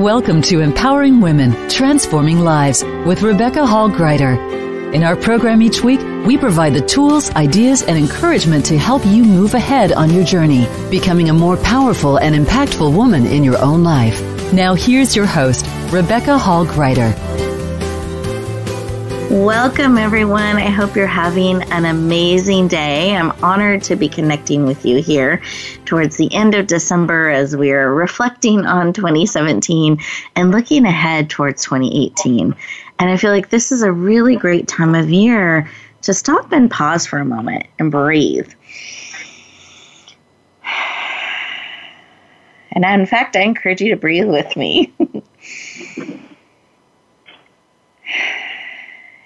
Welcome to Empowering Women, Transforming Lives with Rebecca Hall Gruyter. In our program each week, we provide the tools, ideas, and encouragement to help you move ahead on your journey, becoming a more powerful and impactful woman in your own life. Now here's your host, Rebecca Hall Gruyter. Welcome, everyone. I hope you're having an amazing day. I'm honored to be connecting with you here towards the end of December as we are reflecting on 2017 and looking ahead towards 2018. And I feel like this is a really great time of year to stop and pause for a moment and breathe. And in fact, I encourage you to breathe with me.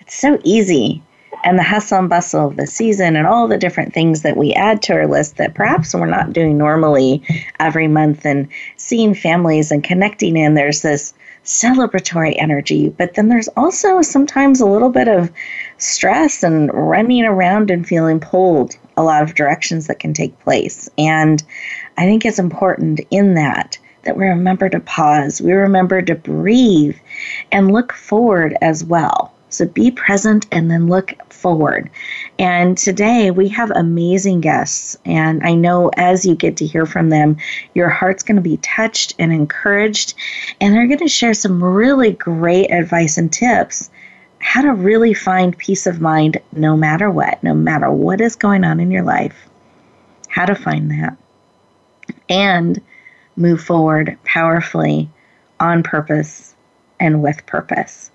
It's so easy, and the hustle and bustle of the season and all the different things that we add to our list that perhaps we're not doing normally every month, and seeing families and connecting in, there's this celebratory energy, but then there's also sometimes a little bit of stress and running around and feeling pulled a lot of directions that can take place. And I think it's important in that we remember to pause, we remember to breathe and look forward as well. So be present and then look forward. And today we have amazing guests. And I know as you get to hear from them, your heart's going to be touched and encouraged. And they're going to share some really great advice and tips how to really find peace of mind no matter what is going on in your life, how to find that and move forward powerfully on purpose and with purpose.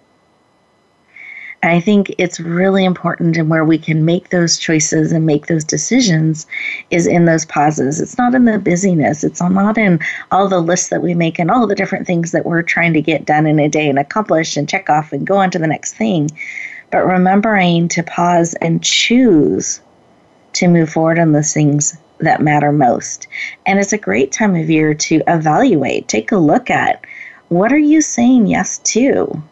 And I think it's really important, and where we can make those choices and make those decisions is in those pauses. It's not in the busyness. It's not in all the lists that we make and all the different things that we're trying to get done in a day and accomplish and check off and go on to the next thing. But remembering to pause and choose to move forward on those things that matter most. And it's a great time of year to evaluate, take a look at, what are you saying yes to?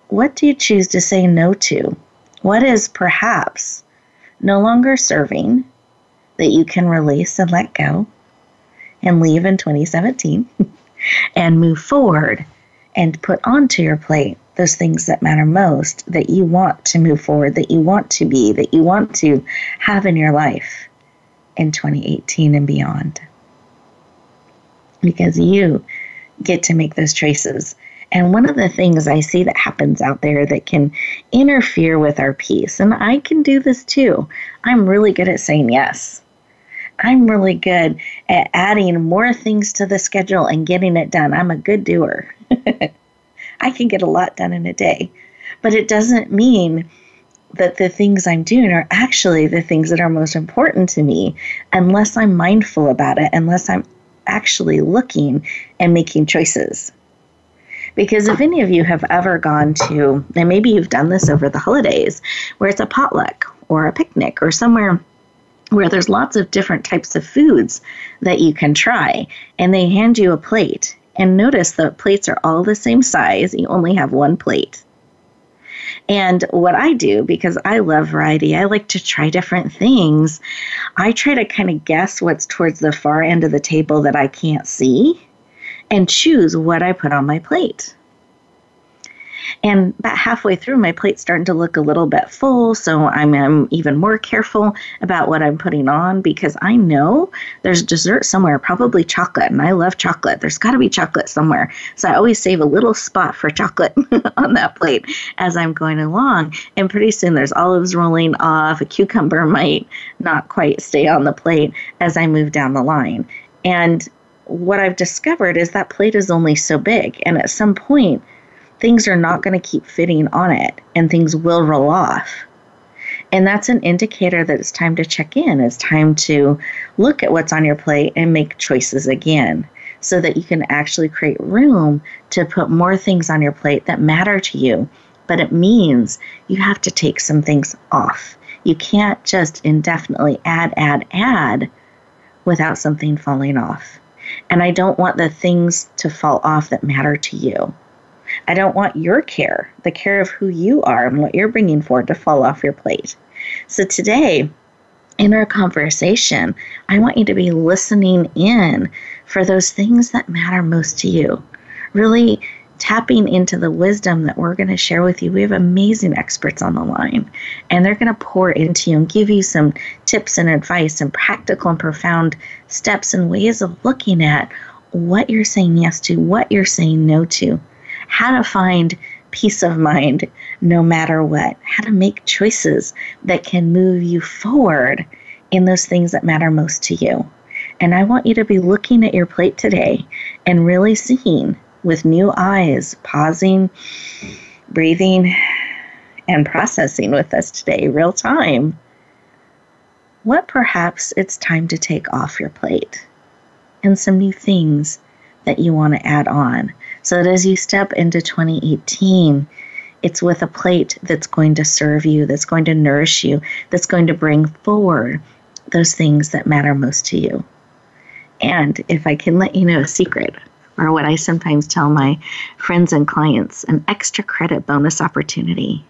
What do you choose to say no to? What is perhaps no longer serving that you can release and let go and leave in 2017 and move forward and put onto your plate those things that matter most, that you want to move forward, that you want to be, that you want to have in your life in 2018 and beyond. Because you get to make those choices. And one of the things I see that happens out there that can interfere with our peace, and I can do this too, I'm really good at saying yes. I'm really good at adding more things to the schedule and getting it done. I'm a good doer. I can get a lot done in a day. But it doesn't mean that the things I'm doing are actually the things that are most important to me unless I'm mindful about it, unless I'm actually looking and making choices. Because if any of you have ever gone to, and maybe you've done this over the holidays, where it's a potluck or a picnic or somewhere where there's lots of different types of foods that you can try, and they hand you a plate, and notice the plates are all the same size, you only have one plate. And what I do, because I love variety, I like to try different things, I try to kind of guess what's towards the far end of the table that I can't see, and choose what I put on my plate. And about halfway through, my plate's starting to look a little bit full, so I'm even more careful about what I'm putting on, because I know there's dessert somewhere, probably chocolate, and I love chocolate. There's got to be chocolate somewhere. So I always save a little spot for chocolate on that plate as I'm going along. And pretty soon there's olives rolling off, a cucumber might not quite stay on the plate as I move down the line. And what I've discovered is that plate is only so big, and at some point, things are not going to keep fitting on it, and things will roll off. And that's an indicator that it's time to check in. It's time to look at what's on your plate and make choices again, so that you can actually create room to put more things on your plate that matter to you. But it means you have to take some things off. You can't just indefinitely add without something falling off. And I don't want the things to fall off that matter to you. I don't want your care, the care of who you are and what you're bringing forward, to fall off your plate. So today, in our conversation, I want you to be listening in for those things that matter most to you. Really tapping into the wisdom that we're going to share with you. We have amazing experts on the line, and they're going to pour into you and give you some tips and advice and practical and profound steps and ways of looking at what you're saying yes to, what you're saying no to, how to find peace of mind no matter what, how to make choices that can move you forward in those things that matter most to you. And I want you to be looking at your plate today and really seeing with new eyes, pausing, breathing, and processing with us today, real time, what perhaps it's time to take off your plate and some new things that you want to add on, so that as you step into 2018, it's with a plate that's going to serve you, that's going to nourish you, that's going to bring forward those things that matter most to you. And if I can let you know a secret, or what I sometimes tell my friends and clients, an extra credit bonus opportunity,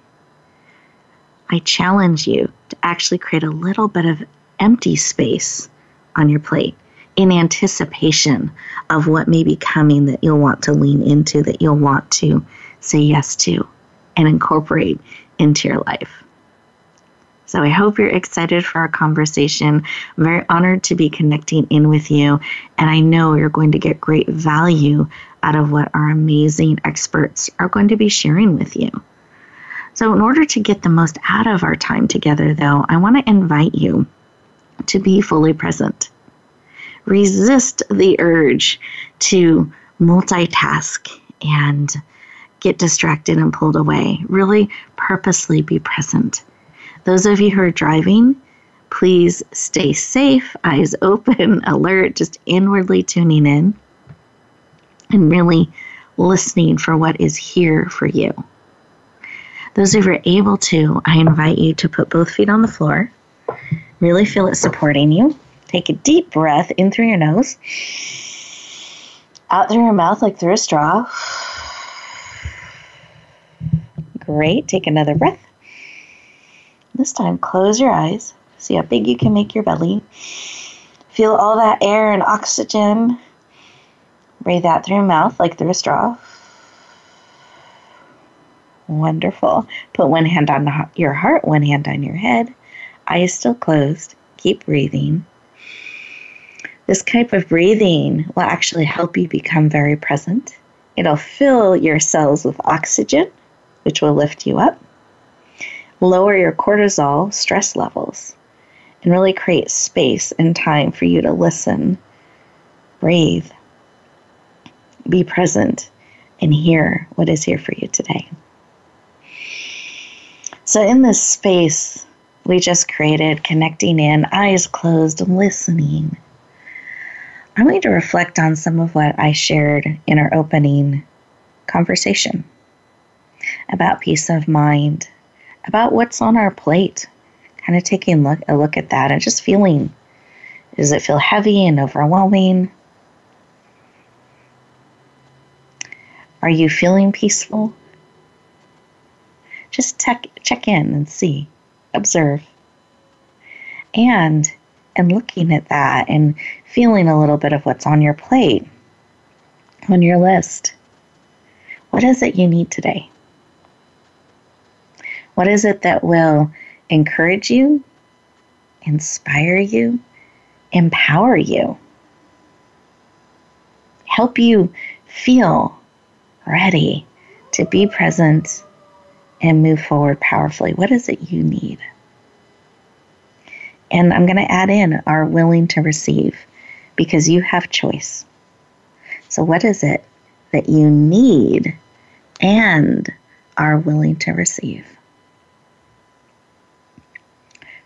I challenge you to actually create a little bit of empty space on your plate in anticipation of what may be coming that you'll want to lean into, that you'll want to say yes to and incorporate into your life. So I hope you're excited for our conversation. I'm very honored to be connecting in with you, and I know you're going to get great value out of what our amazing experts are going to be sharing with you. So in order to get the most out of our time together, though, I want to invite you to be fully present. Resist the urge to multitask and get distracted and pulled away. Really purposely be present. Those of you who are driving, please stay safe, eyes open, alert, just inwardly tuning in and really listening for what is here for you. Those of you who are able to, I invite you to put both feet on the floor. Really feel it supporting you. Take a deep breath in through your nose, out through your mouth like through a straw. Great. Take another breath. This time, close your eyes. See how big you can make your belly. Feel all that air and oxygen. Breathe out through your mouth like through a straw. Wonderful. Put one hand on your heart, one hand on your head. Eyes still closed. Keep breathing. This type of breathing will actually help you become very present. It'll fill your cells with oxygen, which will lift you up, lower your cortisol stress levels, and really create space and time for you to listen, breathe, be present, and hear what is here for you today. So in this space we just created, connecting in, eyes closed, listening, I want you to reflect on some of what I shared in our opening conversation about peace of mind, about what's on our plate, kind of taking a look at that and just feeling, does it feel heavy and overwhelming? Are you feeling peaceful? Just check in and see, observe. And looking at that and feeling a little bit of what's on your plate, on your list. What is it you need today? What is it that will encourage you, inspire you, empower you, help you feel ready to be present and move forward powerfully? What is it you need? And I'm going to add in are willing to receive, because you have choice. So what is it that you need and are willing to receive?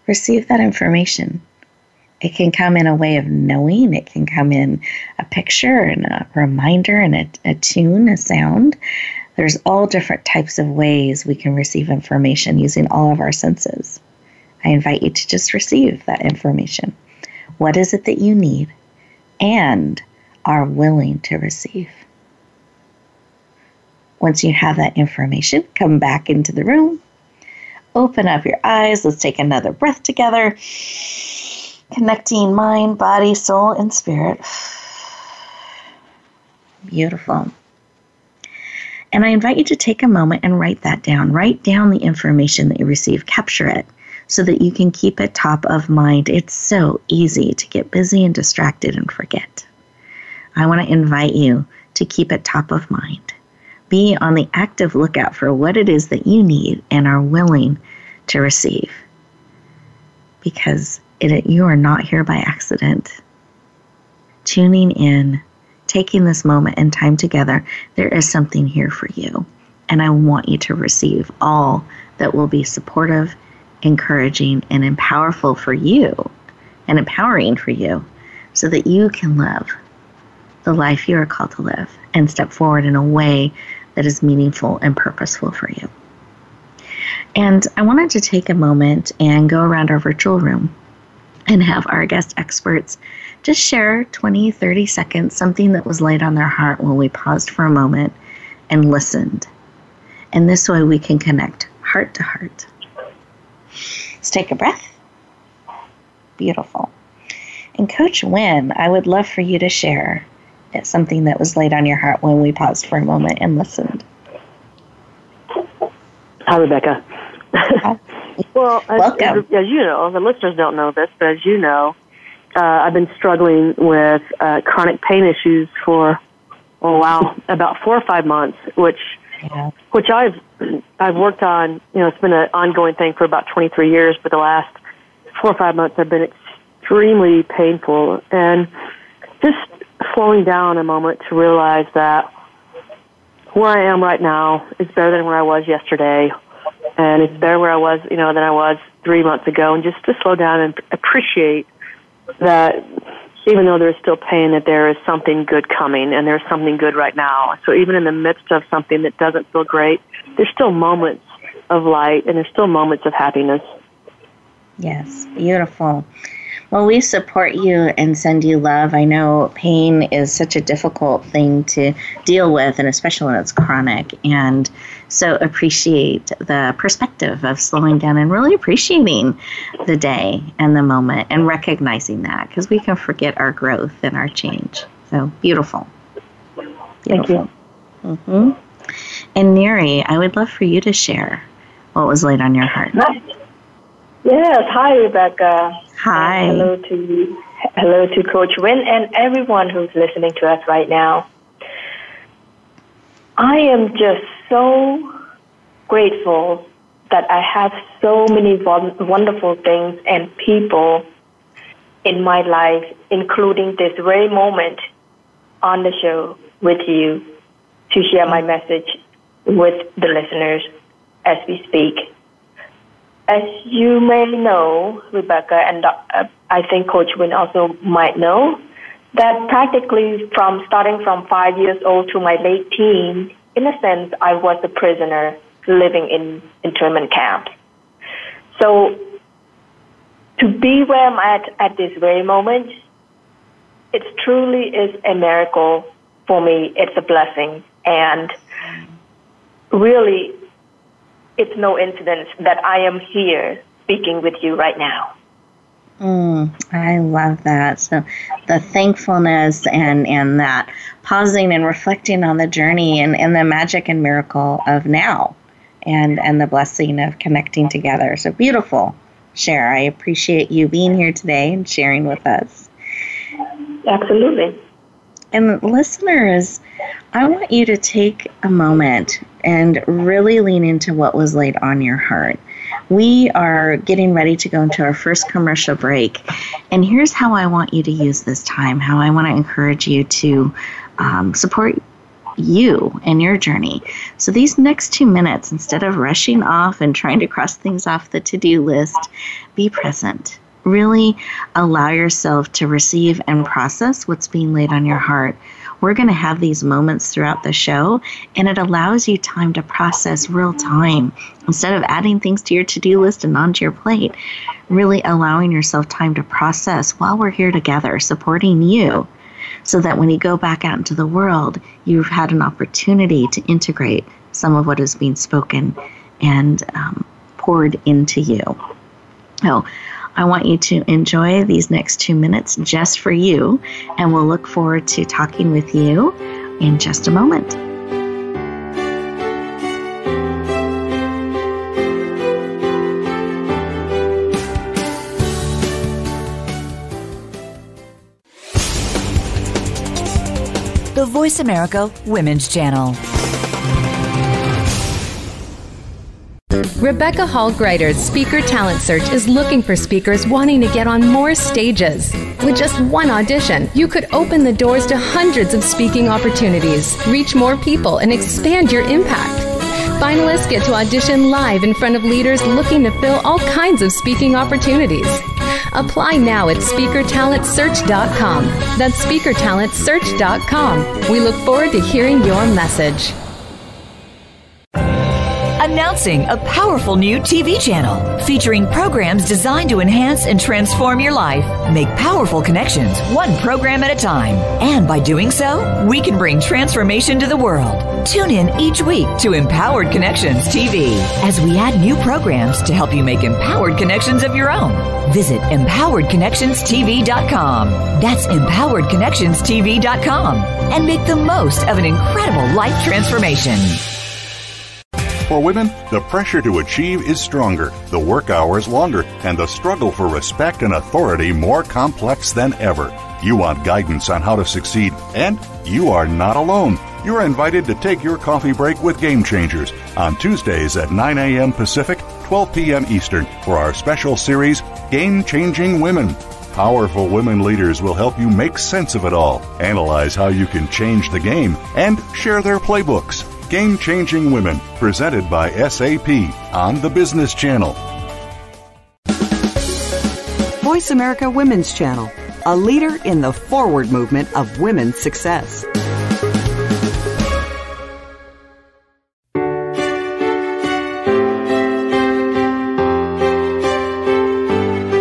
Receive that information. It can come in a way of knowing. It can come in a picture and a reminder and a tune, a sound. There's all different types of ways we can receive information using all of our senses. I invite you to just receive that information. What is it that you need and are willing to receive? Once you have that information, come back into the room. Open up your eyes. Let's take another breath together. Connecting mind, body, soul, and spirit. Beautiful. And I invite you to take a moment and write that down. Write down the information that you receive. Capture it so that you can keep it top of mind. It's so easy to get busy and distracted and forget. I want to invite you to keep it top of mind. Be on the active lookout for what it is that you need and are willing to receive. Because you are not here by accident. Tuning in, taking this moment and time together, there is something here for you. And I want you to receive all that will be supportive, encouraging, and powerful for you, and empowering for you, so that you can live the life you are called to live and step forward in a way that is meaningful and purposeful for you. And I wanted to take a moment and go around our virtual room and have our guest experts just share 20, 30 seconds, something that was laid on their heart when we paused for a moment and listened. And this way we can connect heart to heart. Let's take a breath. Beautiful. And Coach Winn, I would love for you to share something that was laid on your heart when we paused for a moment and listened. Hi, Rebecca. Well, welcome. As you know, the listeners don't know this, but as you know, I've been struggling with chronic pain issues for, about 4 or 5 months, which I've worked on. It's been an ongoing thing for about 23 years, but the last 4 or 5 months have been extremely painful. And just slowing down a moment to realize that where I am right now is better than where I was yesterday, and it's better where I was, than I was 3 months ago, and just to slow down and appreciate that even though there's still pain, that there is something good coming, and there's something good right now. So even in the midst of something that doesn't feel great, there's still moments of light, and there's still moments of happiness. Yes, beautiful. Well, we support you and send you love. I know pain is such a difficult thing to deal with, and especially when it's chronic. And so appreciate the perspective of slowing down and really appreciating the day and the moment and recognizing that, because we can forget our growth and our change. So beautiful. Thank you. Mm-hmm. And Neary, I would love for you to share what was laid on your heart. Yes, hi Rebecca. Hi. And hello to Coach Winn and everyone who's listening to us right now. I am just so grateful that I have so many wonderful things and people in my life, including this very moment on the show with you, to share my message with the listeners as we speak. As you may know, Rebecca, and I think Coach Winn also might know, that practically starting from 5 years old to my late teens, in a sense, I was a prisoner living in internment camps. So to be where I'm at this very moment, it truly is a miracle for me. It's a blessing. And really, it's no incident that I am here speaking with you right now. I love that. So the thankfulness and that pausing and reflecting on the journey and the magic and miracle of now and the blessing of connecting together. So beautiful, Cher. I appreciate you being here today and sharing with us. Absolutely. And listeners, I want you to take a moment and really lean into what was laid on your heart. We are getting ready to go into our first commercial break. And here's how I want you to use this time, how I want to encourage you to support you and your journey. So these next 2 minutes, instead of rushing off and trying to cross things off the to-do list, be present. Really allow yourself to receive and process what's being laid on your heart. We're going to have these moments throughout the show, and it allows you time to process real time. Instead of adding things to your to-do list and onto your plate, really allowing yourself time to process while we're here together, supporting you, so that when you go back out into the world, you've had an opportunity to integrate some of what is being spoken and poured into you. So I want you to enjoy these next 2 minutes just for you, and we'll look forward to talking with you in just a moment. The Voice America Women's Channel. Rebecca Hall Gruyter's Speaker Talent Search is looking for speakers wanting to get on more stages. With just one audition, you could open the doors to hundreds of speaking opportunities, reach more people, and expand your impact. Finalists get to audition live in front of leaders looking to fill all kinds of speaking opportunities. Apply now at SpeakerTalentSearch.com. That's SpeakerTalentSearch.com. We look forward to hearing your message. Announcing a powerful new TV channel featuring programs designed to enhance and transform your life. Make powerful connections, one program at a time. And by doing so, we can bring transformation to the world. Tune in each week to Empowered Connections TV as we add new programs to help you make empowered connections of your own. Visit EmpoweredConnectionsTV.com. That's EmpoweredConnectionsTV.com. And make the most of an incredible life transformation. For women, the pressure to achieve is stronger, the work hours longer, and the struggle for respect and authority more complex than ever. You want guidance on how to succeed, and you are not alone. You're invited to take your coffee break with Game Changers on Tuesdays at 9 a.m. Pacific, 12 p.m. Eastern for our special series, Game Changing Women. Powerful women leaders will help you make sense of it all, analyze how you can change the game, and share their playbooks. Game Changing Women, presented by SAP on the Business Channel. Voice America Women's Channel, a leader in the forward movement of women's success.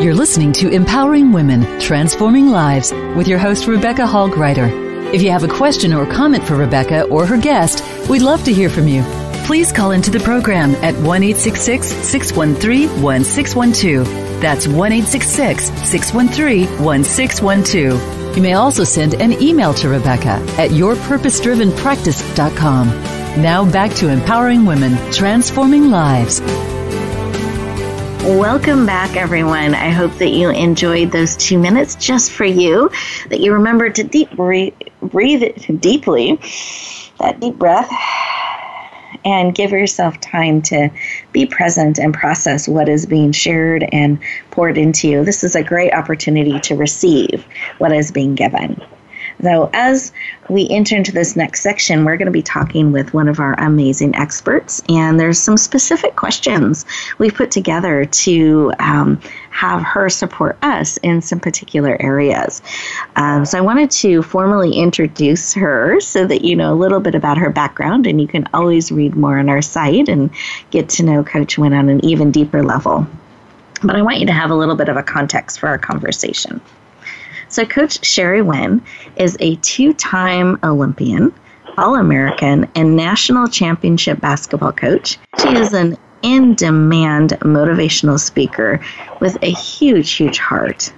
You're listening to Empowering Women, Transforming Lives with your host, Rebecca Hall Gruyter. If you have a question or comment for Rebecca or her guest, we'd love to hear from you. Please call into the program at 1-866-613-1612. That's 1-866-613-1612. You may also send an email to Rebecca at yourpurposedrivenpractice.com. Now back to Empowering Women, Transforming Lives. Welcome back, everyone. I hope that you enjoyed those 2 minutes just for you, that you remember to breathe deeply, that deep breath, and give yourself time to be present and process what is being shared and poured into you. This is a great opportunity to receive what is being given. Though, as we enter into this next section, we're going to be talking with one of our amazing experts, and there's some specific questions we've put together to have her support us in some particular areas. So I wanted to formally introduce her so that you know a little bit about her background, and you can always read more on our site and get to know Coach Winn on an even deeper level. But I want you to have a little bit of a context for our conversation. So Coach Sherry Winn is a 2-time Olympian, All-American, and national championship basketball coach. She is an in-demand motivational speaker with a huge, huge heart,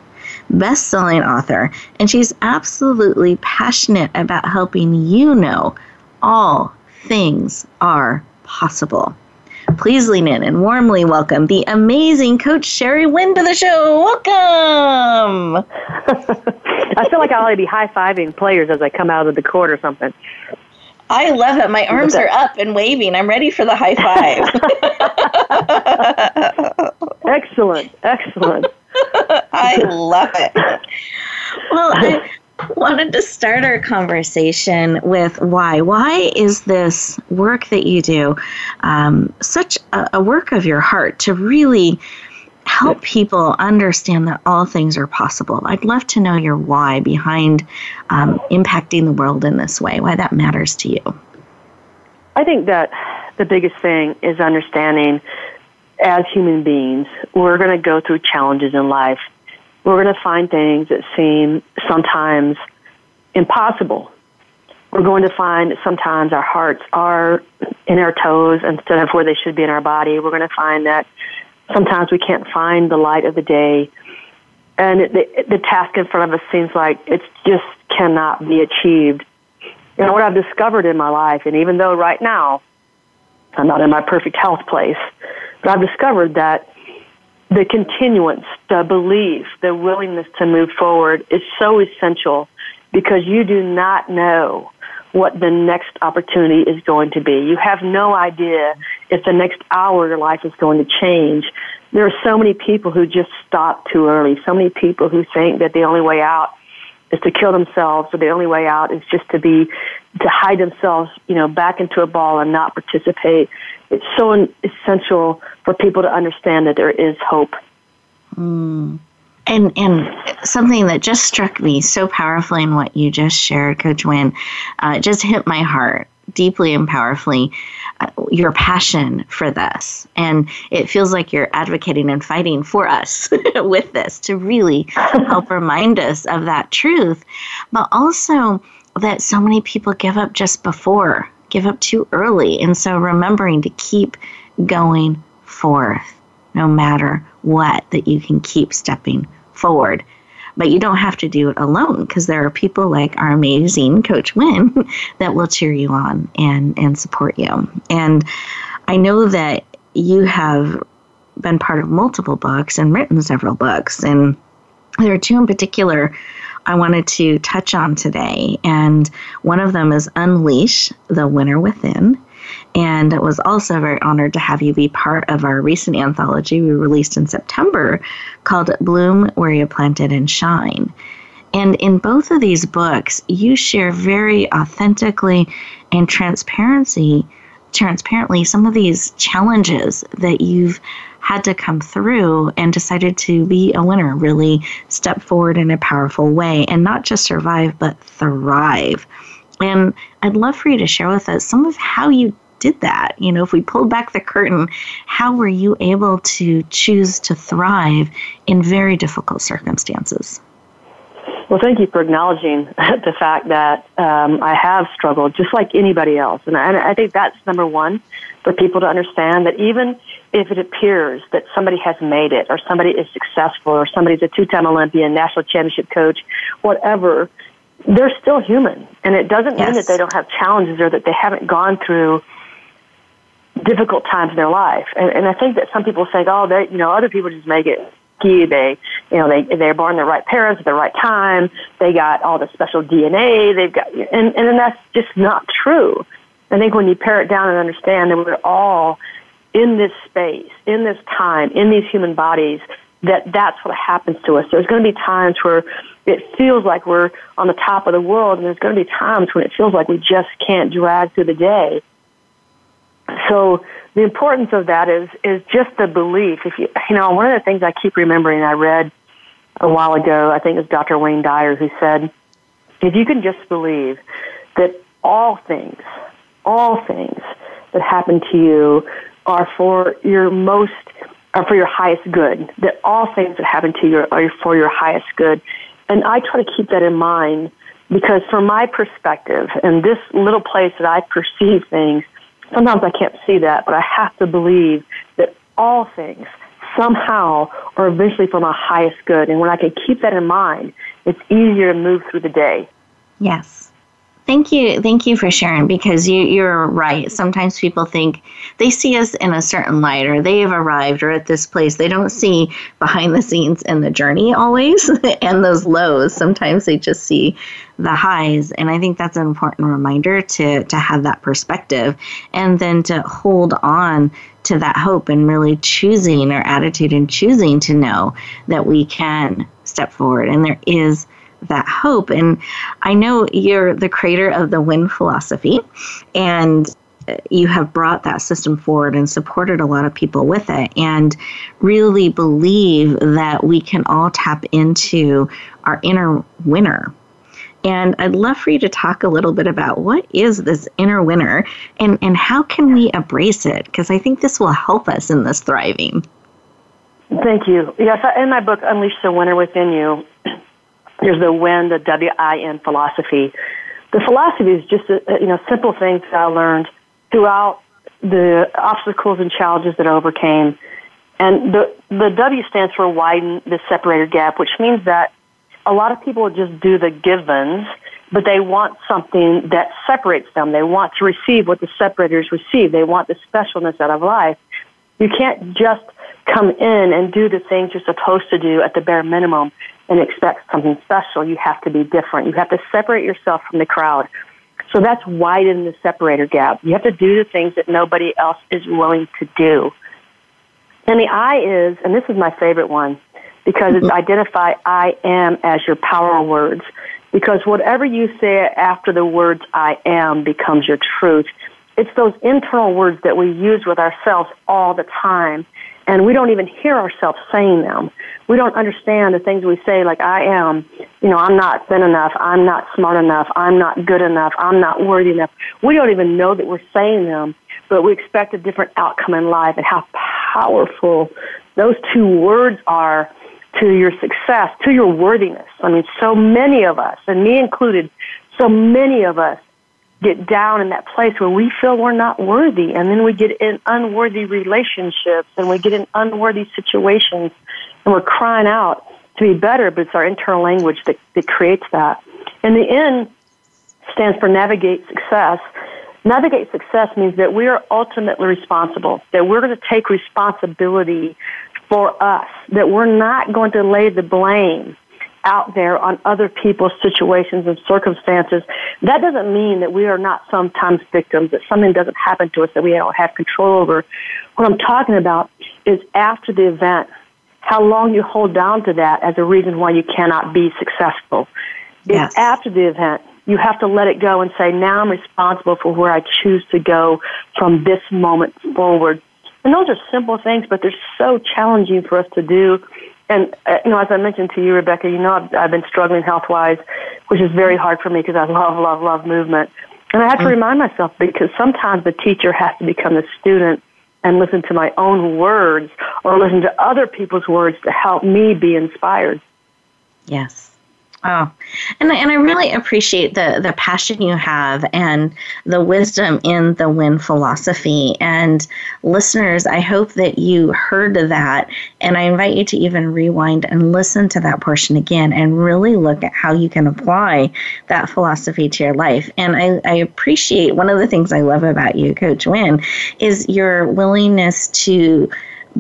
best-selling author, and she's absolutely passionate about helping you know all things are possible. Please lean in and warmly welcome the amazing Coach Sherry Winn to the show. Welcome. I feel like I ought to be high-fiving players as I come out of the court or something. I love it. My arms are up and waving. I'm ready for the high five. Excellent. I love it. Well, I wanted to start our conversation with why. Why is this work that you do such a work of your heart to really help people understand that all things are possible? I'd love to know your why behind impacting the world in this way, why that matters to you. I think that the biggest thing is understanding as human beings, we're going to go through challenges in life. We're going to find things that seem sometimes impossible. We're going to find that sometimes our hearts are in our toes instead of where they should be in our body. We're going to find that sometimes we can't find the light of the day and the task in front of us seems like it just cannot be achieved. And what I've discovered in my life, and even though right now I'm not in my perfect health place, but I've discovered that the continuance, the belief, the willingness to move forward is so essential, because you do not know what the next opportunity is going to be. You have no idea if the next hour your life is going to change. There are so many people who just stop too early, so many people who think that the only way out is to kill themselves, or the only way out is just to hide themselves, back into a ball and not participate. It's so essential for people to understand that there is hope. And something that just struck me so powerfully in what you just shared, Coach Winn, just hit my heart deeply and powerfully, your passion for this. And it feels like you're advocating and fighting for us with this to really help remind us of that truth, but also that so many people give up give up too early. And so remembering to keep going forth, no matter what, that you can keep stepping forward. But you don't have to do it alone, because there are people like our amazing Coach Winn that will cheer you on and support you. And I know that you have been part of multiple books and written several books. And there are two in particular I wanted to touch on today. And one of them is Unleash the Winner Within. And I was also very honored to have you be part of our recent anthology we released in September called Bloom Where You Planted and Shine. And in both of these books, you share very authentically and transparently some of these challenges that you've had to come through and decided to be a winner, really step forward in a powerful way and not just survive, but thrive. And I'd love for you to share with us some of how you did that. If we pulled back the curtain, how were you able to choose to thrive in very difficult circumstances? Well, thank you for acknowledging the fact that I have struggled just like anybody else. And I think that's number one, for people to understand that even if it appears that somebody has made it, or somebody is successful, or somebody's a two-time Olympian, national championship coach, whatever, they're still human. And it doesn't mean that they don't have challenges or that they haven't gone through difficult times in their life. And I think that some people think, other people just make it. They're born the right parents at the right time. They got all the special DNA. They've got, and that's just not true. I think when you pare it down and understand that we're all in this space, in this time, in these human bodies, that's what happens to us. There's going to be times where it feels like we're on the top of the world, and there's going to be times when it feels like we just can't drag through the day. So the importance of that is just the belief. One of the things I keep remembering, I read a while ago, I think it was Dr. Wayne Dyer, who said, if you can just believe that all things that happen to you are for your highest good, that all things that happen to you are for your highest good. And I try to keep that in mind, because from my perspective, and this little place that I perceive things, sometimes I can't see that, but I have to believe that all things somehow are eventually for my highest good. And when I can keep that in mind, it's easier to move through the day. Yes. Thank you for sharing, because you're right. Sometimes people think they see us in a certain light, or they have arrived, or at this place. They don't see behind the scenes and the journey always, and those lows. Sometimes they just see the highs. And I think that's an important reminder to have that perspective, and then to hold on to that hope, and really choosing our attitude and choosing to know that we can step forward, and there is that hope. And I know you're the creator of the Winn philosophy, and you have brought that system forward and supported a lot of people with it, and really believe that we can all tap into our inner winner. And I'd love for you to talk a little bit about what is this inner winner, and how can we embrace it? Because I think this will help us in this thriving. Thank you. Yes, in my book, Unleash the Winner Within You, there's the Winn, the W-I-N philosophy. The philosophy is just simple things that I learned throughout the obstacles and challenges that I overcame. And the W stands for widen the separator gap, which means that a lot of people just do the givens, but they want something that separates them. They want to receive what the separators receive. They want the specialness out of life. You can't just come in and do the things you're supposed to do at the bare minimum and expect something special. You have to be different. You have to separate yourself from the crowd. So that's widen the separator gap. You have to do the things that nobody else is willing to do. And the I is, and this is my favorite one, because it's identify I am as your power words. Because whatever you say after the words I am becomes your truth. It's those internal words that we use with ourselves all the time, and we don't even hear ourselves saying them. We don't understand the things we say, like I am, I'm not thin enough, I'm not smart enough, I'm not good enough, I'm not worthy enough. We don't even know that we're saying them, but we expect a different outcome in life, and how powerful those two words are to your success, to your worthiness. I mean, so many of us, and me included, so many of us get down in that place where we feel we're not worthy, and then we get in unworthy relationships, and we get in unworthy situations, and we're crying out to be better, but it's our internal language that creates that. And the N stands for navigate success. Navigate success means that we are ultimately responsible, that we're going to take responsibility for us, that we're not going to lay the blame out there on other people's situations and circumstances. That doesn't mean that we are not sometimes victims, that something doesn't happen to us that we don't have control over. What I'm talking about is after the event, how long you hold down to that as a reason why you cannot be successful. Yes. It's after the event. You have to let it go and say, now I'm responsible for where I choose to go from this moment forward. And those are simple things, but they're so challenging for us to do. And, as I mentioned to you, Rebecca, I've been struggling health-wise, which is very hard for me because I love movement. And I have to remind myself, because sometimes the teacher has to become the student and listen to my own words or listen to other people's words to help me be inspired. Yes. Oh, and I really appreciate the passion you have and the wisdom in the Winn philosophy. And listeners, I hope that you heard that, and I invite you to even rewind and listen to that portion again and really look at how you can apply that philosophy to your life. And I appreciate, one of the things I love about you, Coach Winn, is your willingness to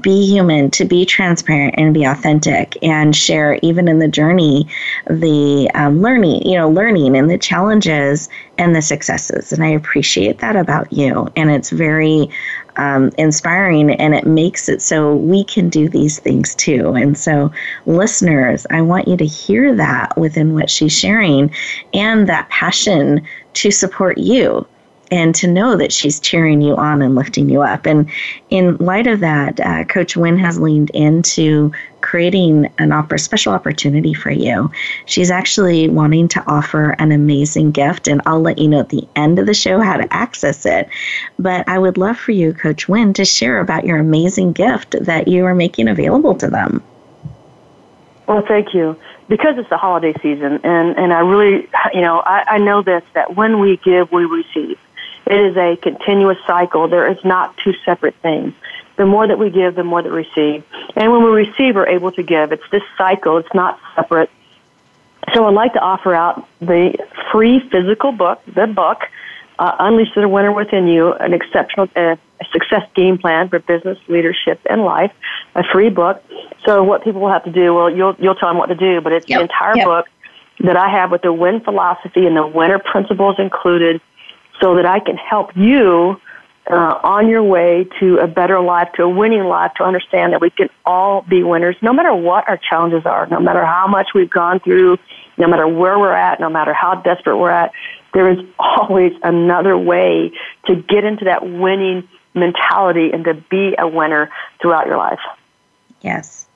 be human, to be transparent and be authentic, and share, even in the journey, the learning and the challenges and the successes. And I appreciate that about you. And it's very inspiring, and it makes it so we can do these things too. And so, listeners, I want you to hear that within what she's sharing, and that passion to support you, and to know that she's cheering you on and lifting you up. And in light of that, Coach Winn has leaned into creating a special opportunity for you. She's actually wanting to offer an amazing gift, and I'll let you know at the end of the show how to access it. But I would love for you, Coach Winn, to share about your amazing gift that you are making available to them. Well, thank you. Because it's the holiday season, and I really, I know this, that when we give, we receive. It is a continuous cycle. There is not two separate things. The more that we give, the more that we receive. And when we receive, we're able to give. It's this cycle. It's not separate. So I'd like to offer out the free physical book, Unleash the Winner Within You, an exceptional success game plan for business, leadership, and life, a free book. So what people will have to do, well, you'll tell them what to do, but it's the entire book that I have with the Winn philosophy and the winner principles included, so that I can help you on your way to a better life, to a winning life, to understand that we can all be winners, no matter what our challenges are, no matter how much we've gone through, no matter where we're at, no matter how desperate we're at. There is always another way to get into that winning mentality and to be a winner throughout your life. Yes.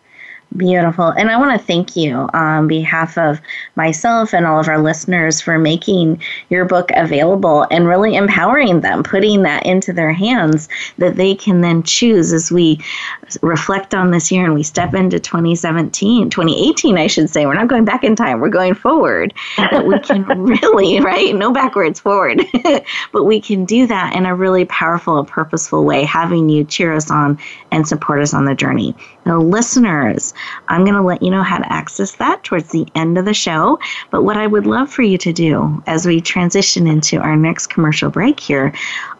Beautiful. And I want to thank you on behalf of myself and all of our listeners for making your book available and really empowering them, putting that into their hands that they can then choose as we reflect on this year and we step into 2018, I should say. We're not going back in time. We're going forward. That we can really, right? No backwards, forward. But we can do that in a really powerful, purposeful way, having you cheer us on and support us on the journey. Now, listeners, I'm going to let you know how to access that towards the end of the show. But what I would love for you to do as we transition into our next commercial break here,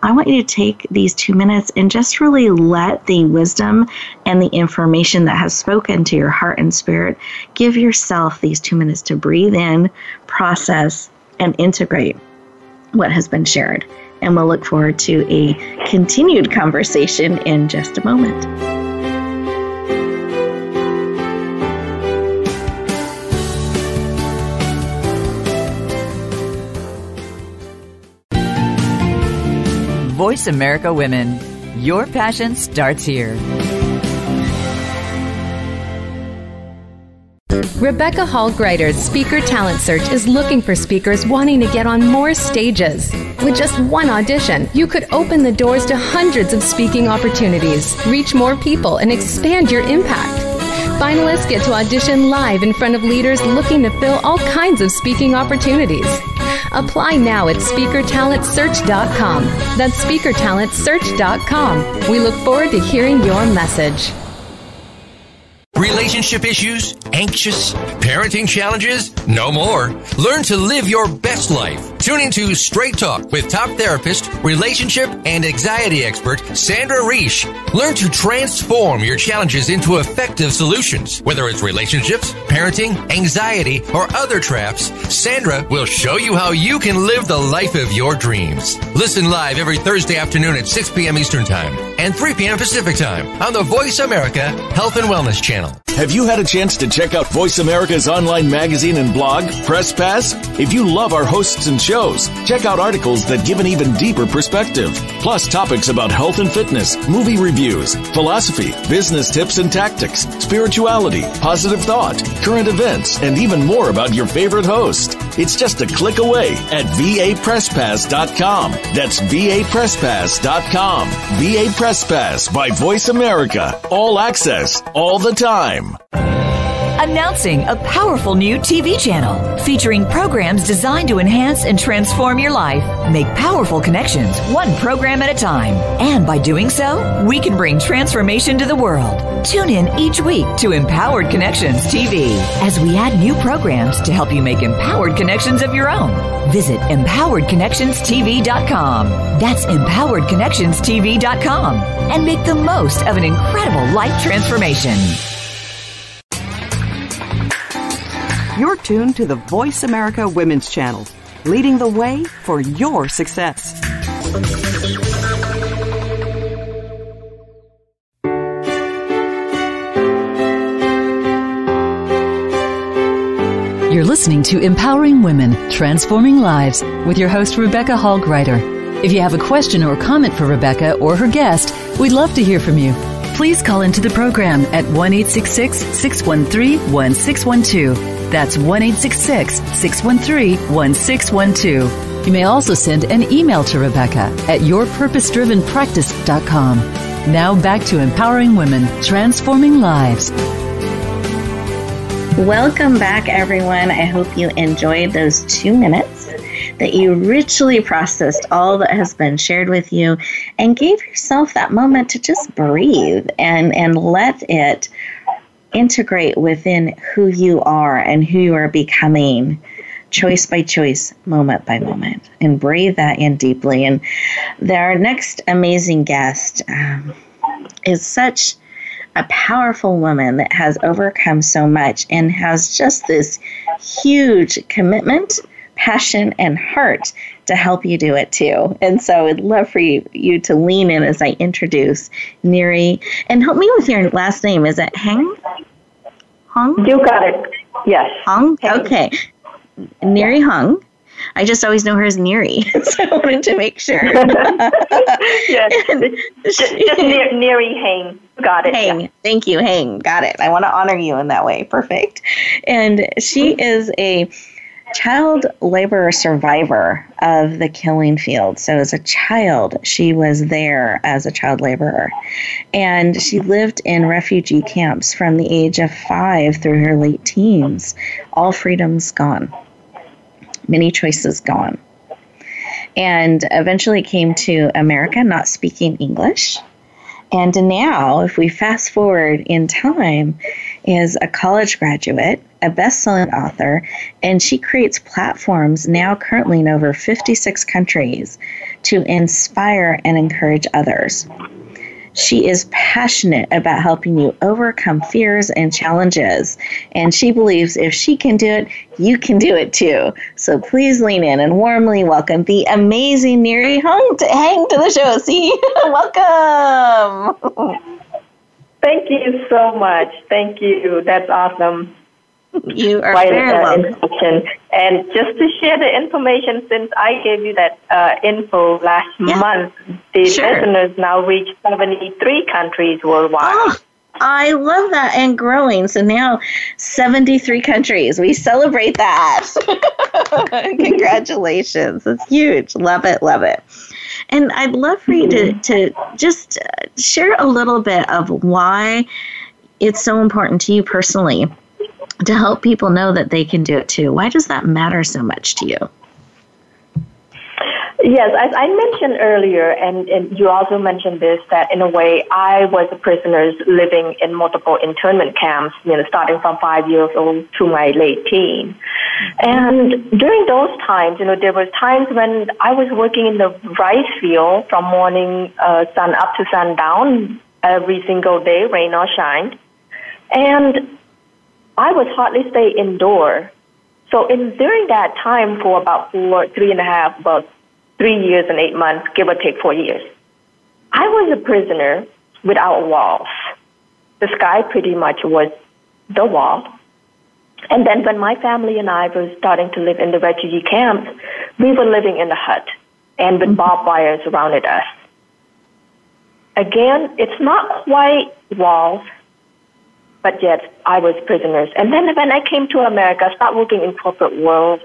I want you to take these 2 minutes and just really let the wisdom and the information that has spoken to your heart and spirit, give yourself these 2 minutes to breathe in, process, and integrate what has been shared. And we'll look forward to a continued conversation in just a moment. Voice America Women. Your passion starts here. Rebecca Hall Gruyter's Speaker Talent Search is looking for speakers wanting to get on more stages. With just one audition, you could open the doors to hundreds of speaking opportunities, reach more people, and expand your impact. Finalists get to audition live in front of leaders looking to fill all kinds of speaking opportunities. Apply now at SpeakerTalentSearch.com. That's SpeakerTalentSearch.com. We look forward to hearing your message. Relationship issues? Anxious? Parenting challenges? No more. Learn to live your best life. Tune into Straight Talk with top therapist, relationship, and anxiety expert Sandra Reish. Learn to transform your challenges into effective solutions. Whether it's relationships, parenting, anxiety, or other traps, Sandra will show you how you can live the life of your dreams. Listen live every Thursday afternoon at 6 p.m. Eastern Time and 3 p.m. Pacific Time on the Voice America Health and Wellness Channel. Have you had a chance to check out Voice America's online magazine and blog, Press Pass? If you love our hosts and shows, check out articles that give an even deeper perspective. Plus topics about health and fitness, movie reviews, philosophy, business tips and tactics, spirituality, positive thought, current events, and even more about your favorite host. It's just a click away at VAPressPass.com. That's VAPressPass.com. VA Press Pass by Voice America. All access, all the time. Announcing a powerful new TV channel featuring programs designed to enhance and transform your life. Make powerful connections, one program at a time. And by doing so, we can bring transformation to the world. Tune in each week to Empowered Connections TV as we add new programs to help you make empowered connections of your own. Visit EmpoweredConnectionsTV.com. That's EmpoweredConnectionsTV.com. And make the most of an incredible life transformation. You're tuned to the Voice America Women's Channel, leading the way for your success. You're listening to Empowering Women, Transforming Lives with your host, Rebecca Hall Gruyter. If you have a question or comment for Rebecca or her guest, we'd love to hear from you. Please call into the program at 1-866-613-1612. That's 1-866-613-1612. You may also send an email to Rebecca at yourpurposedrivenpractice.com. Now back to Empowering Women, Transforming Lives. Welcome back, everyone. I hope you enjoyed those 2 minutes, that you richly processed all that has been shared with you and gave yourself that moment to just breathe and let it integrate within who you are and who you are becoming, choice by choice, moment by moment, and breathe that in deeply. And our next amazing guest is such a powerful woman that has overcome so much and has just this huge commitment, passion, and heart to help you do it too. And so I'd love for you to lean in as I introduce Neary. And help me with your last name. Is it Heng? Heng? You got it. Yes. Heng? Okay. Neary Heng. I just always know her as Neary, so I wanted to make sure. Yes. Just Neary Heng. got it. Heng. Yeah. Thank you, Heng. Got it. I want to honor you in that way. Perfect. And she is a child labor survivor of the killing field. So as a child, she was there as a child laborer. And she lived in refugee camps from the age of 5 through her late teens. All freedoms gone. Many choices gone. And eventually came to America not speaking English. And now, if we fast forward in time, is a college graduate, a best-selling author, and she creates platforms now currently in over 56 countries to inspire and encourage others. She is passionate about helping you overcome fears and challenges, and she believes if she can do it, you can do it too. So please lean in and warmly welcome the amazing Neary Heng to the show. See, welcome. Thank you so much. Thank you. That's awesome. You are very welcome. And just to share the information, since I gave you that info last month, the listeners now reach 73 countries worldwide. Oh, I love that, and growing. So now 73 countries. We celebrate that. Congratulations. It's huge. Love it, love it. And I'd love for you to just share a little bit of why it's so important to you personally to help people know that they can do it too. Why does that matter so much to you? Yes, as I mentioned earlier, and you also mentioned this, that in a way I was a prisoner living in multiple internment camps, starting from 5 years old to my late teen. And during those times, there were times when I was working in the rice field from morning sun up to sundown every single day, rain or shine. And I would hardly stay indoor. So during that time for about 3 years and 8 months, give or take 4 years, I was a prisoner without walls. The sky pretty much was the wall. And then when my family and I were starting to live in the refugee camps, we were living in a hut and with barbed wire surrounded us. Again, it's not quite walls, but yet I was prisoners. And then when I came to America, I started working in corporate world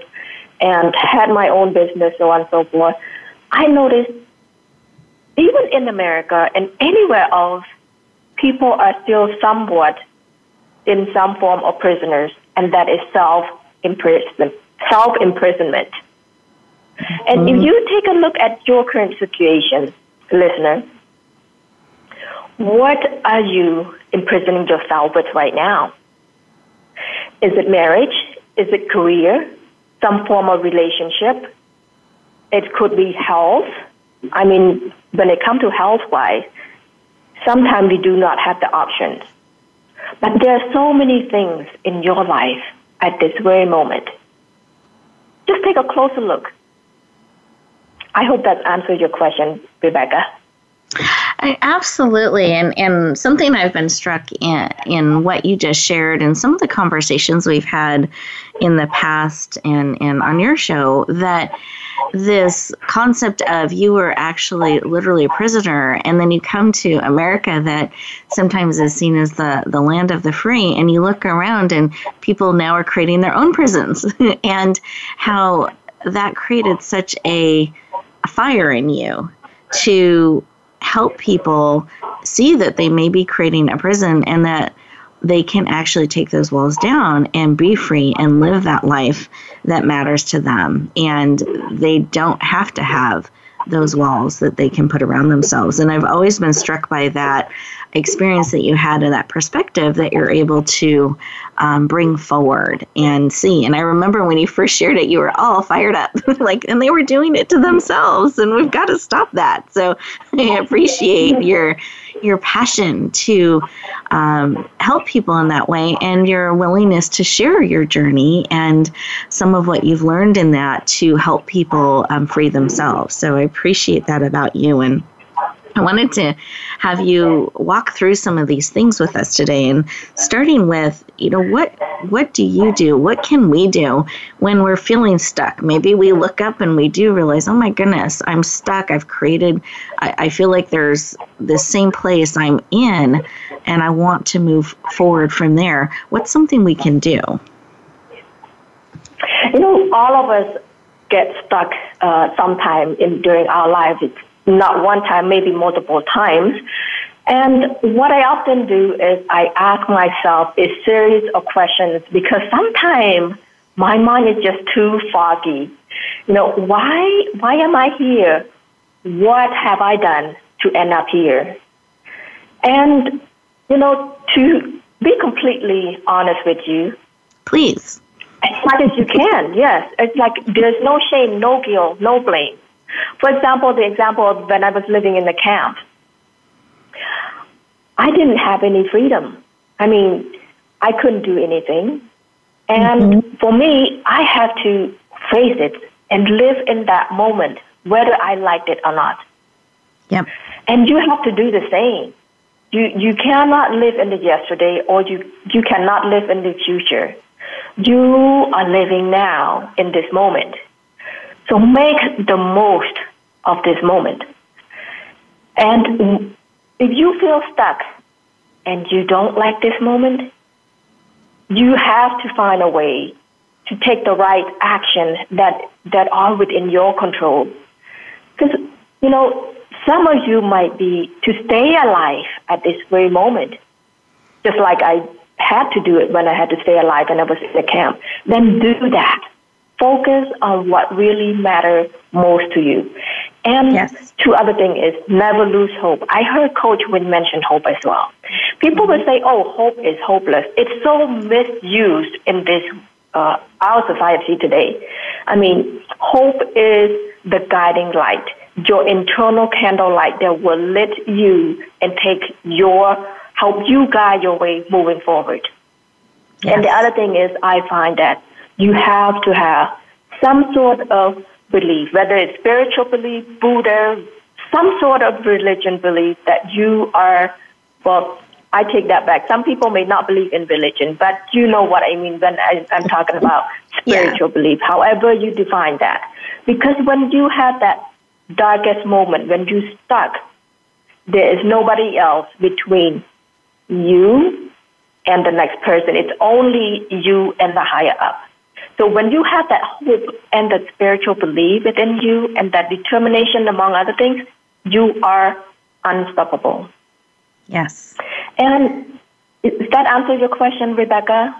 and had my own business, so on and so forth. I noticed even in America and anywhere else, people are still somewhat in some form of prisoners, and that is self-imprisonment. And if you take a look at your current situation, listener, what are you imprisoning yourself with right now? Is it marriage? Is it career? Some form of relationship? It could be health. I mean, when it comes to health-wise, sometimes we do not have the options. But there are so many things in your life at this very moment. Just take a closer look. I hope that answers your question, Rebecca. Absolutely. And something I've been struck in what you just shared and some of the conversations we've had in the past and on your show, that this concept of you were actually literally a prisoner, and then you come to America that sometimes is seen as the land of the free, and you look around and people now are creating their own prisons and how that created such a fire in you to help people see that they may be creating a prison and that they can actually take those walls down and be free and live that life that matters to them. And they don't have to have those walls that they can put around themselves. And I've always been struck by that experience that you had and that perspective that you're able to bring forward and see. And I remember when you first shared it, you were all fired up, and they were doing it to themselves, and we've got to stop that. So I appreciate your passion to help people in that way, and your willingness to share your journey and some of what you've learned in that to help people free themselves. So I appreciate that about you. And I wanted to have you walk through some of these things with us today, and starting with, what do you do? What can we do when we're feeling stuck? Maybe we look up and we do realize, oh my goodness, I'm stuck. I feel like there's this same place I'm in, and I want to move forward from there. What's something we can do? All of us get stuck sometime during our lives. It's not one time, maybe multiple times. And what I often do is I ask myself a series of questions, because sometimes my mind is just too foggy. Why am I here? What have I done to end up here? And, to be completely honest with you. Please. As much as you can, yes. It's like there's no shame, no guilt, no blame. For example, the example of when I was living in the camp, I didn't have any freedom. I couldn't do anything. And for me, I had to face it and live in that moment, whether I liked it or not. Yep. And you have to do the same. You cannot live in the yesterday, or you cannot live in the future. You are living now in this moment. So make the most of this moment. And if you feel stuck and you don't like this moment, you have to find a way to take the right action that are within your control. Because, some of you might be to stay alive at this very moment, just like I had to do it when I had to stay alive and I was in the camp. Then do that. Focus on what really matters most to you. And two other things is never lose hope. I heard Coach Winn mention hope as well. People will say, hope is hopeless. It's so misused in this our society today. Hope is the guiding light, your internal candlelight that will lit you and help you guide your way moving forward. Yes. And the other thing is, I find that you have to have some sort of belief, whether it's spiritual belief, Buddha, some sort of religion belief that you are, I take that back. Some people may not believe in religion, but you know what I mean when I'm talking about spiritual belief, however you define that. Because when you have that darkest moment, when you're stuck, there is nobody else between you and the next person. It's only you and the higher up. So when you have that hope and that spiritual belief within you and that determination, among other things, you are unstoppable. Yes. And does that answer your question, Rebecca?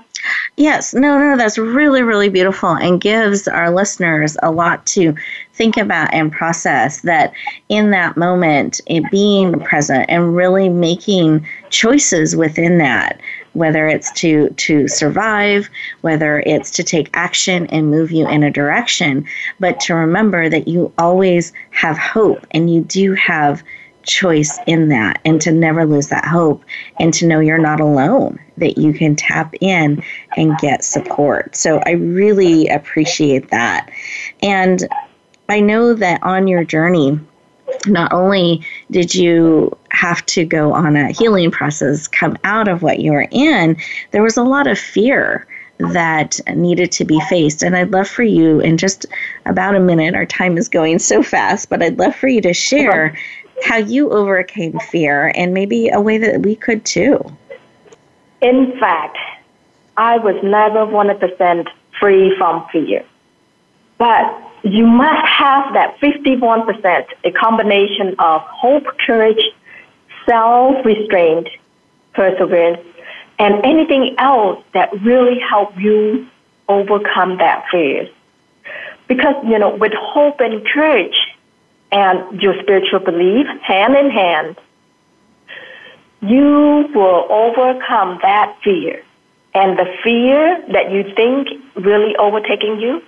Yes. No, that's really, really beautiful, and gives our listeners a lot to think about and process, that in that moment, it being present and really making choices within that, whether it's to survive, whether it's to take action and move you in a direction, but to remember that you always have hope and you do have choice in that, and to never lose that hope, and to know you're not alone, that you can tap in and get support. So I really appreciate that. And I know that on your journey, not only did you have to go on a healing process, come out of what you were in, there was a lot of fear that needed to be faced. And I'd love for you, in just about a minute, our time is going so fast, but I'd love for you to share how you overcame fear, and maybe a way that we could too. In fact, I was never 100% free from fear. But you must have that 51%, a combination of hope, courage, self-restraint, perseverance, and anything else that really help you overcome that fear. Because, with hope and courage and your spiritual belief, hand in hand, you will overcome that fear. And the fear that you think really overtaking you,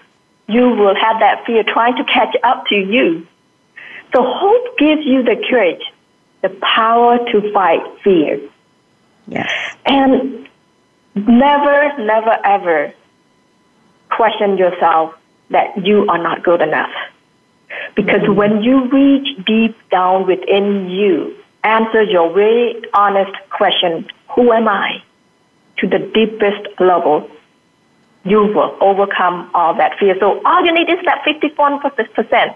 you will have that fear trying to catch up to you. So hope gives you the courage, the power to fight fear. Yes. And never, ever question yourself that you are not good enough. Because when you reach deep down within you, answer your very honest question, who am I? To the deepest level, you will overcome all that fear. So all you need is that 51%.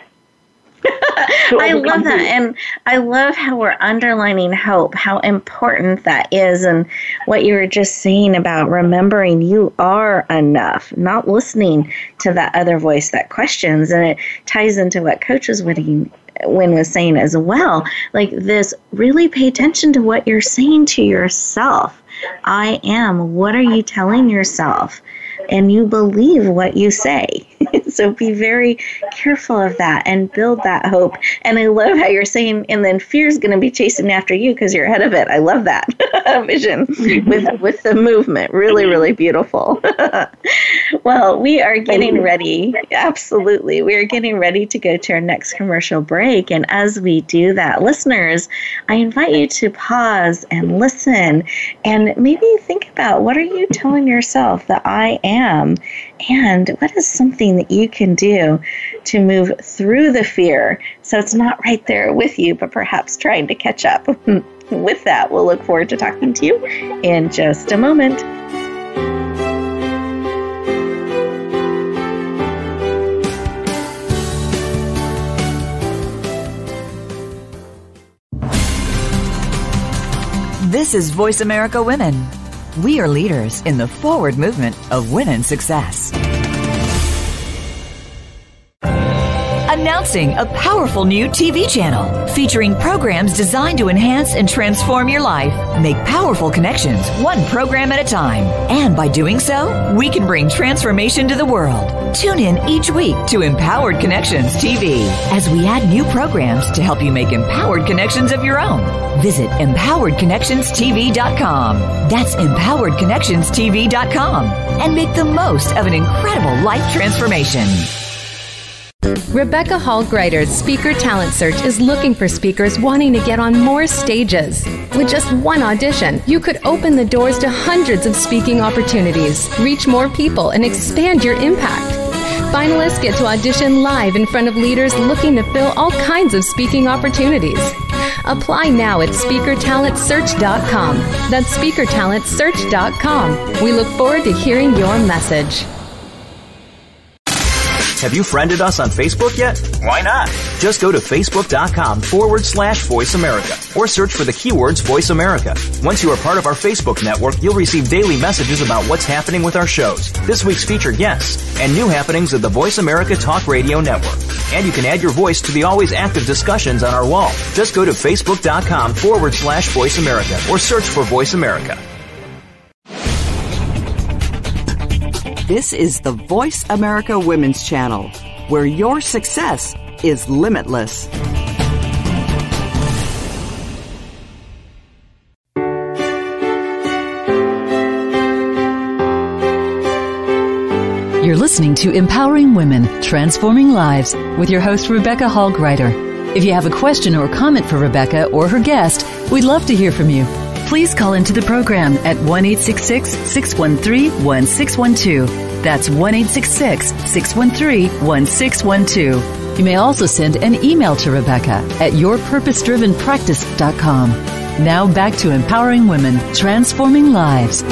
I love that. And I love how we're underlining hope, how important that is, and what you were just saying about remembering you are enough, not listening to that other voice that questions. And it ties into what Coach Winn was saying as well. Like this, really pay attention to what you're saying to yourself. I am. What are you telling yourself? And you believe what you say. So be very careful of that and build that hope. And I love how you're saying, and then fear is going to be chasing after you because you're ahead of it. I love that vision with the movement. Really, really beautiful. Well, we are getting ready. Absolutely. We are getting ready to go to our next commercial break. And as we do that, listeners, I invite you to pause and listen and maybe think about, what are you telling yourself that I am? And what is something that you can do to move through the fear so it's not right there with you, but perhaps trying to catch up? With that, we'll look forward to talking to you in just a moment. This is Voice America Women. We are leaders in the forward movement of women's success. Announcing a powerful new TV channel featuring programs designed to enhance and transform your life. Make powerful connections, one program at a time. And by doing so, we can bring transformation to the world. Tune in each week to Empowered Connections TV as we add new programs to help you make empowered connections of your own. Visit empoweredconnectionstv.com. That's empoweredconnectionstv.com. And make the most of an incredible life transformation. Rebecca Hall Gruyter's Speaker Talent Search is looking for speakers wanting to get on more stages. With just one audition, you could open the doors to hundreds of speaking opportunities, reach more people, and expand your impact. Finalists get to audition live in front of leaders looking to fill all kinds of speaking opportunities. Apply now at speakertalentsearch.com. That's speakertalentsearch.com. We look forward to hearing your message. Have you friended us on Facebook yet? Why not? Just go to facebook.com/Voice America or search for the keywords Voice America. Once you are part of our Facebook network, you'll receive daily messages about what's happening with our shows, this week's featured guests, and new happenings of the Voice America Talk Radio Network. And you can add your voice to the always active discussions on our wall. Just go to facebook.com/Voice America or search for Voice America. This is the Voice America Women's Channel, where your success is limitless. You're listening to Empowering Women, Transforming Lives with your host, Rebecca Hall Gruyter. If you have a question or comment for Rebecca or her guest, we'd love to hear from you. Please call into the program at 1-866-613-1612. That's 1-866-613-1612. You may also send an email to Rebecca at yourpurposedrivenpractice.com. Now back to Empowering Women, Transforming Lives.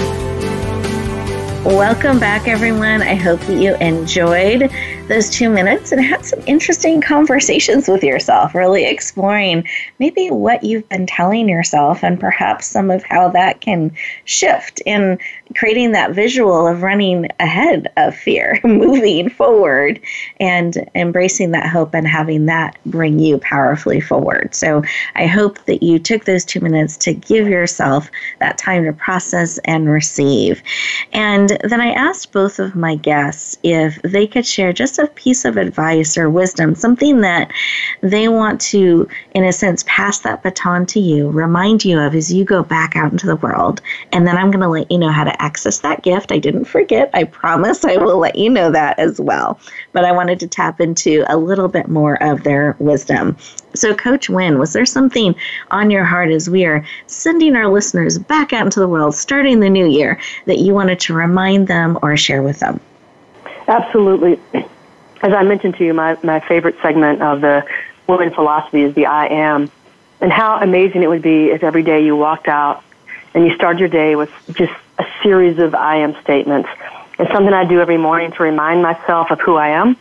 Welcome back, everyone. I hope that you enjoyed those 2 minutes and had some interesting conversations with yourself, really exploring maybe what you've been telling yourself and perhaps some of how that can shift in creating that visual of running ahead of fear, moving forward and embracing that hope and having that bring you powerfully forward. So I hope that you took those 2 minutes to give yourself that time to process and receive. And then I asked both of my guests if they could share just a piece of advice or wisdom, something that they want to, in a sense, pass that baton to you, remind you of as you go back out into the world. And then I'm going to let you know how to access that gift. I didn't forget. I promise I will let you know that as well. But I wanted to tap into a little bit more of their wisdom. So Coach Winn, was there something on your heart as we are sending our listeners back out into the world, starting the new year, that you wanted to remind them or share with them? Absolutely. as I mentioned to you, my favorite segment of the women philosophy is the I am, and how amazing it would be if every day you walked out and you started your day with just a series of I am statements. It's something I do every morning to remind myself of who I am.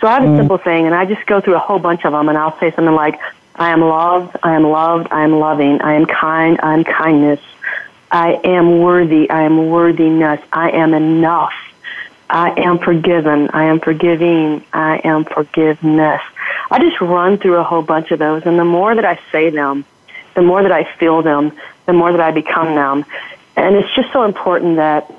So I have a simple thing, and I just go through a whole bunch of them, and I'll say something like, I am loved, I am loved, I am loving, I am kind, I am kindness, I am worthy, I am worthiness, I am enough, I am forgiven, I am forgiving, I am forgiveness. I just run through a whole bunch of those, and the more that I say them, the more that I feel them, the more that I become them. And it's just so important that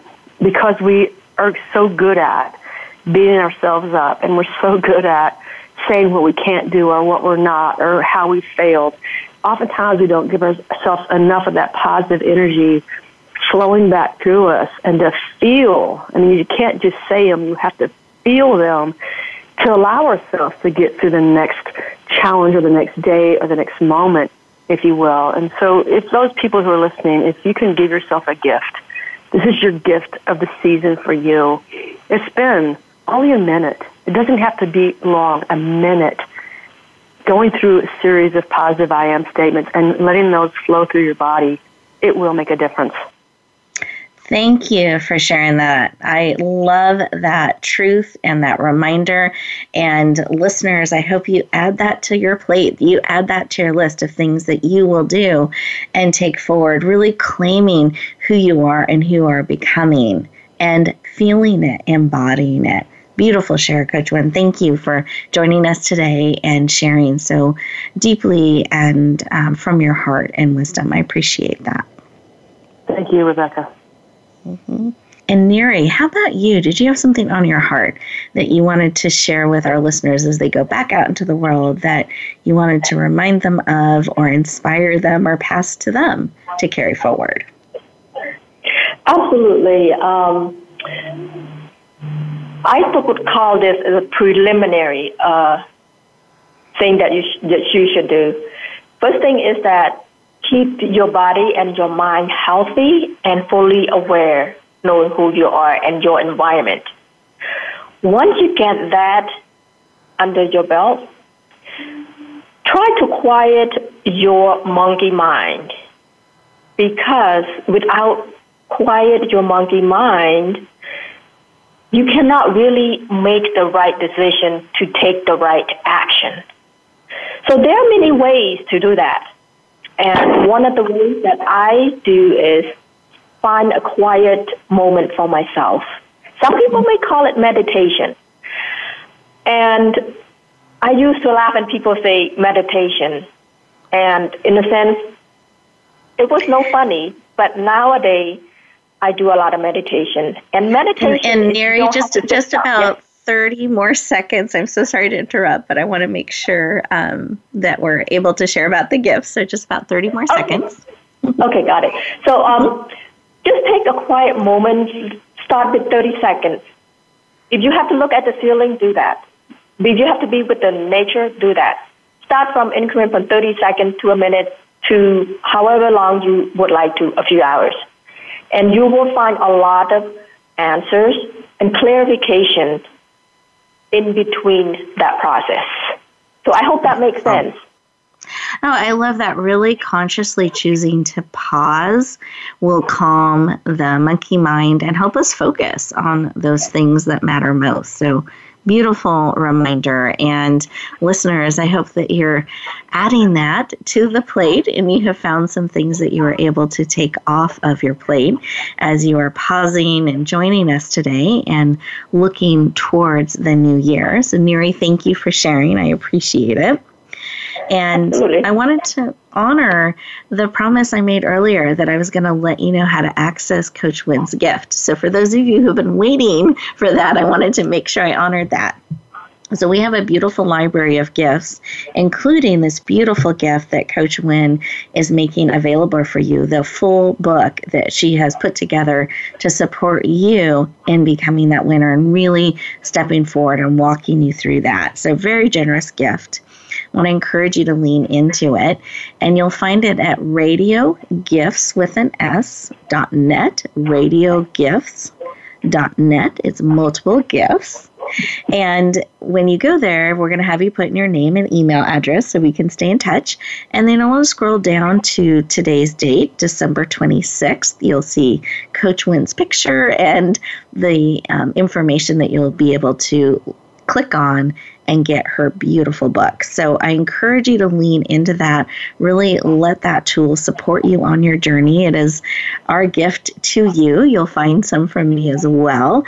because we are so good at beating ourselves up, and we're so good at saying what we can't do or what we're not or how we failed, oftentimes we don't give ourselves enough of that positive energy flowing back through us, and to feel. I mean, you can't just say them, you have to feel them to allow ourselves to get through the next challenge or the next day or the next moment, if you will. And so if those people who are listening, if you can give yourself a gift, this is your gift of the season for you. It's been only a minute. It doesn't have to be long, a minute. Going through a series of positive I am statements and letting those flow through your body, it will make a difference. Thank you for sharing that. I love that truth and that reminder. And listeners, I hope you add that to your plate. You add that to your list of things that you will do and take forward, really claiming who you are and who you are becoming and feeling it, embodying it. Beautiful share, Coach Winn. Thank you for joining us today and sharing so deeply and from your heart and wisdom. I appreciate that. Thank you, Rebecca. Mm-hmm. And Neary, how about you? Did you have something on your heart that you wanted to share with our listeners as they go back out into the world that you wanted to remind them of or inspire them or pass to them to carry forward? Absolutely. I would call this as a preliminary thing that you should do. First thing is that keep your body and your mind healthy and fully aware, knowing who you are and your environment. Once you get that under your belt, try to quiet your monkey mind, because without quiet your monkey mind, you cannot really make the right decision to take the right action. So there are many ways to do that. And one of the ways that I do is find a quiet moment for myself. Some people may call it meditation. And I used to laugh when people say meditation. And in a sense, it was no funny, but nowadays I do a lot of meditation. And meditation... And Neary, just about 30 more seconds. I'm so sorry to interrupt, but I want to make sure that we're able to share about the gifts. So just about 30 more seconds. Okay, got it. So just take a quiet moment. Start with 30 seconds. If you have to look at the ceiling, do that. If you have to be with the nature, do that. Start from increment from 30 seconds to a minute to however long you would like to, a few hours. And you will find a lot of answers and clarification in between that process. So I hope that makes sense. Oh, I love that. Really consciously choosing to pause will calm the monkey mind and help us focus on those things that matter most. So beautiful reminder. And listeners, I hope that you're adding that to the plate and you have found some things that you are able to take off of your plate as you are pausing and joining us today and looking towards the new year. So Neary, thank you for sharing. I appreciate it. And absolutely. I wanted to honor the promise I made earlier that I was going to let you know how to access Coach Winn's gift. So for those of you who've been waiting for that, I wanted to make sure I honored that. So we have a beautiful library of gifts, including this beautiful gift that Coach Winn is making available for you, the full book that she has put together to support you in becoming that winner and really stepping forward and walking you through that. So very generous gift. I want to encourage you to lean into it, and you'll find it at radiogifts.net, radiogifts.net. It's multiple gifts. And when you go there, we're going to have you put in your name and email address so we can stay in touch. And then I want to scroll down to today's date, December 26th. You'll see Coach Winn's picture and the information that you'll be able to click on and get her beautiful book. So I encourage you to lean into that. Really let that tool support you on your journey. It is our gift to you. You'll find some from me as well.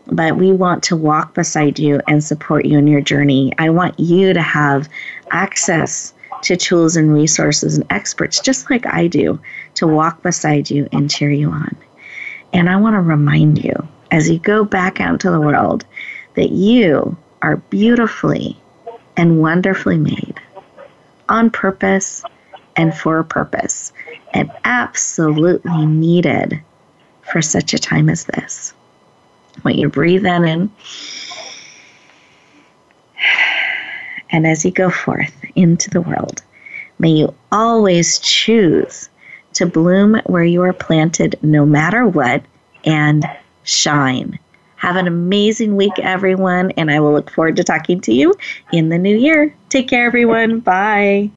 But we want to walk beside you and support you in your journey. I want you to have access to tools and resources and experts, just like I do, to walk beside you and cheer you on. And I want to remind you, as you go back out into the world, that you are beautifully and wonderfully made on purpose and for a purpose, and absolutely needed for such a time as this. I want you to breathe that in. And as you go forth into the world, may you always choose to bloom where you are planted no matter what, and shine. Have an amazing week, everyone, and I will look forward to talking to you in the new year. Take care, everyone. Bye.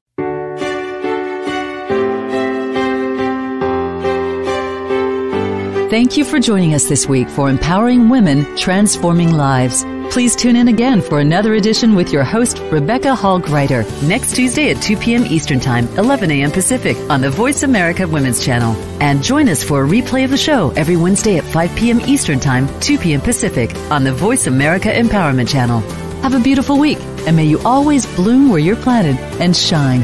Thank you for joining us this week for Empowering Women, Transforming Lives. Please tune in again for another edition with your host, Rebecca Hall Gruyter, next Tuesday at 2 p.m. Eastern Time, 11 a.m. Pacific on the Voice America Women's Channel. And join us for a replay of the show every Wednesday at 5 p.m. Eastern Time, 2 p.m. Pacific on the Voice America Empowerment Channel. Have a beautiful week, and may you always bloom where you're planted and shine.